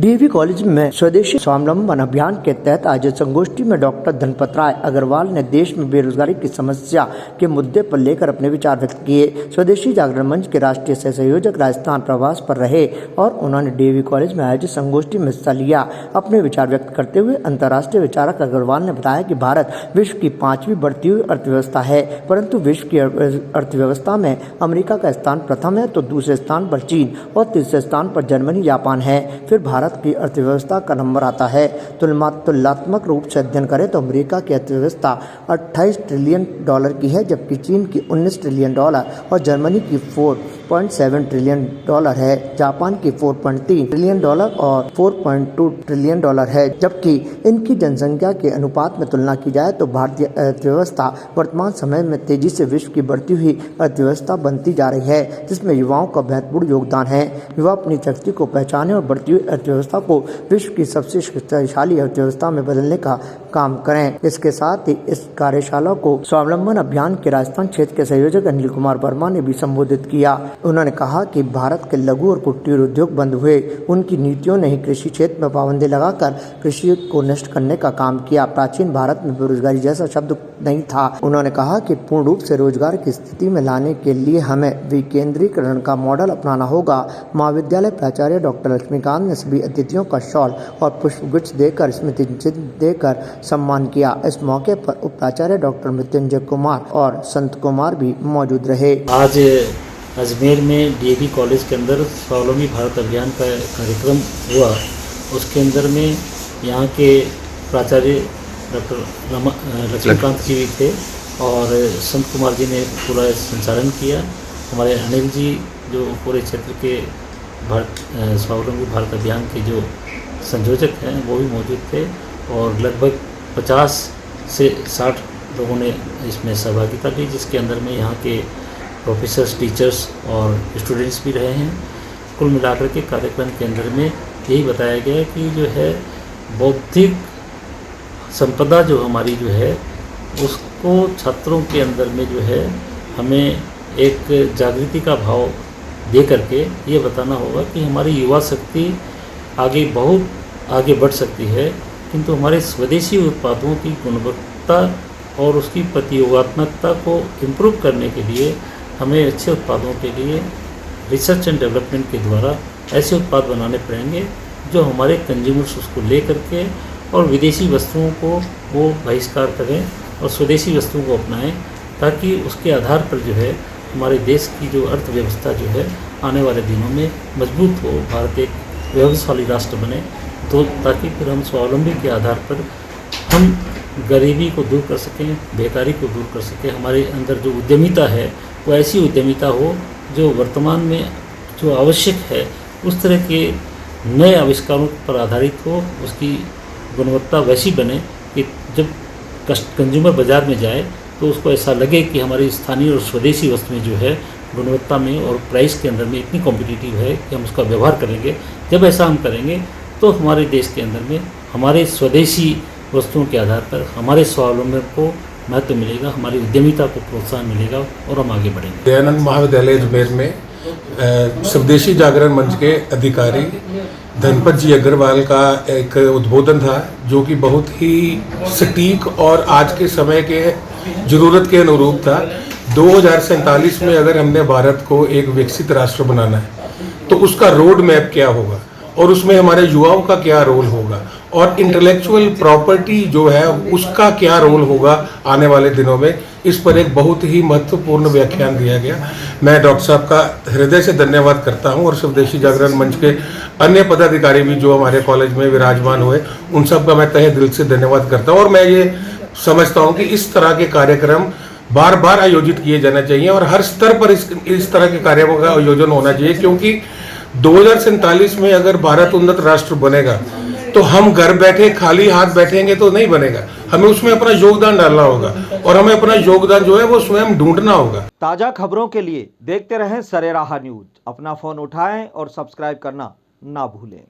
DAV college में स्वदेशी स्वावलंबन अभियान के तहत आयोजित संगोष्ठी में डॉक्टर धनपत राय अग्रवाल ने देश में बेरोजगारी की समस्या के मुद्दे पर लेकर अपने विचार व्यक्त किए। स्वदेशी जागरण मंच के राष्ट्रीय सह संयोजक राजस्थान प्रवास पर रहे और उन्होंने डीएवी कॉलेज में आयोजित संगोष्ठी में हिस्सा लिया। अपने विचार व्यक्त करते हुए अंतर्राष्ट्रीय विचारक अग्रवाल ने बताया कि भारत विश्व की 5वीं बढ़ती हुई अर्थव्यवस्था है, परंतु विश्व की अर्थव्यवस्था में अमेरिका का स्थान प्रथम है, तो दूसरे स्थान पर चीन और तीसरे स्थान पर जर्मनी, जापान है। फिर भारत की अर्थव्यवस्था का नंबर आता है। तुलनात्मक रूप से अध्ययन करें तो अमेरिका की अर्थव्यवस्था 28 ट्रिलियन डॉलर की है, जबकि चीन की 19 ट्रिलियन डॉलर और जर्मनी की 4.7 ट्रिलियन डॉलर है। जापान की 4.3 ट्रिलियन डॉलर और 4.2 ट्रिलियन डॉलर है। जबकि इनकी जनसंख्या के अनुपात में तुलना की जाए तो भारतीय अर्थव्यवस्था वर्तमान समय में तेजी से विश्व की बढ़ती हुई अर्थव्यवस्था बनती जा रही है, जिसमें युवाओं का महत्वपूर्ण योगदान है। युवा अपनी शक्ति को पहचाने और बढ़ती हुई अर्थव्यवस्था को विश्व की सबसे शक्तिशाली अर्थव्यवस्था में बदलने का काम करें। इसके साथ ही इस कार्यशाला को स्वावलंबन अभियान के राजस्थान क्षेत्र के संयोजक अनिल कुमार वर्मा ने भी संबोधित किया। उन्होंने कहा कि भारत के लघु और कुटीर उद्योग बंद हुए, उनकी नीतियों ने ही कृषि क्षेत्र में पाबंदी लगाकर कृषि को नष्ट करने का काम किया। प्राचीन भारत में बेरोजगारी जैसा शब्द नहीं था। उन्होंने कहा कि पूर्ण रूप से रोजगार की स्थिति में लाने के लिए हमें विकेंद्रीकरण का मॉडल अपनाना होगा। महाविद्यालय प्राचार्य डॉक्टर लक्ष्मीकांत ने सभी अतिथियों का शॉल और पुष्पगुच्छ देकर स्मृति चिन्ह देकर सम्मान किया। इस मौके पर उप प्राचार्य डॉक्टर मृत्युंजय कुमार और संत कुमार भी मौजूद रहे। आज अजमेर में डीएवी कॉलेज के अंदर स्वावलंबी भारत अभियान का कार्यक्रम हुआ। उसके अंदर में यहाँ के प्राचार्य डॉक्टर लक्ष्मीकांत जी भी थे और संत कुमार जी ने पूरा संचालन किया। हमारे अनिल जी जो पूरे क्षेत्र के स्वावलंबी भारत अभियान के जो संयोजक हैं वो भी मौजूद थे और लगभग 50 से 60 लोगों ने इसमें सहभागिता ली, जिसके अंदर में यहाँ के प्रोफेसर्स, टीचर्स और स्टूडेंट्स भी रहे हैं। कुल मिलाकर के कार्यक्रम के अंदर में यही बताया गया कि जो है बौद्धिक संपदा जो हमारी जो है उसको छात्रों के अंदर में जो है हमें एक जागृति का भाव दे करके ये बताना होगा कि हमारी युवा शक्ति बहुत आगे बढ़ सकती है, किंतु हमारे स्वदेशी उत्पादों की गुणवत्ता और उसकी प्रतियोगात्मकता को इम्प्रूव करने के लिए हमें अच्छे उत्पादों के लिए रिसर्च एंड डेवलपमेंट के द्वारा ऐसे उत्पाद बनाने पड़ेंगे जो हमारे कंज्यूमर्स उसको ले करके और विदेशी वस्तुओं को वो बहिष्कार करें और स्वदेशी वस्तुओं को अपनाएं, ताकि उसके आधार पर जो है हमारे देश की जो अर्थव्यवस्था जो है आने वाले दिनों में मजबूत हो, भारत एक व्यवसायी राष्ट्र बने, तो ताकि फिर हम स्वावलंबी के आधार पर हम गरीबी को दूर कर सकें, बेकारी को दूर कर सकें। हमारे अंदर जो उद्यमिता है वो ऐसी उद्यमिता हो जो वर्तमान में जो आवश्यक है उस तरह के नए आविष्कारों पर आधारित हो, उसकी गुणवत्ता वैसी बने कि जब कंज्यूमर बाज़ार में जाए तो उसको ऐसा लगे कि हमारी स्थानीय और स्वदेशी वस्तुएं जो है गुणवत्ता में और प्राइस के अंदर में इतनी कॉम्पिटिटिव है कि हम उसका व्यवहार करेंगे। जब ऐसा हम करेंगे तो हमारे देश के अंदर में हमारे स्वदेशी वस्तुओं के आधार पर हमारे स्वावलंबन को महत्व मिलेगा, हमारी उद्यमिता को प्रोत्साहन मिलेगा और हम आगे बढ़ेंगे। दयानंद महाविद्यालय अजमेर में स्वदेशी जागरण मंच के अधिकारी धनपत जी अग्रवाल का एक उद्बोधन था, जो कि बहुत ही सटीक और आज के समय के ज़रूरत के अनुरूप था। 2047 में अगर हमने भारत को एक विकसित राष्ट्र बनाना है तो उसका रोड मैप क्या होगा और उसमें हमारे युवाओं का क्या रोल होगा और इंटेलेक्चुअल प्रॉपर्टी जो है उसका क्या रोल होगा आने वाले दिनों में, इस पर एक बहुत ही महत्वपूर्ण व्याख्यान दिया गया। मैं डॉक्टर साहब का हृदय से धन्यवाद करता हूं और स्वदेशी जागरण मंच के अन्य पदाधिकारी भी जो हमारे कॉलेज में विराजमान हुए, उन सब का मैं तहे दिल से धन्यवाद करता हूं। और मैं ये समझता हूं कि इस तरह के कार्यक्रम बार बार आयोजित किए जाना चाहिए और हर स्तर पर इस तरह के कार्यों का आयोजन होना चाहिए, क्योंकि 2047 में अगर भारत उन्नत राष्ट्र बनेगा तो हम घर बैठे खाली हाथ बैठेंगे तो नहीं बनेगा। हमें उसमें अपना योगदान डालना होगा और हमें अपना योगदान जो है वो स्वयं ढूंढना होगा। ताजा खबरों के लिए देखते रहें सरेराह न्यूज। अपना फोन उठाएं और सब्सक्राइब करना ना भूलें।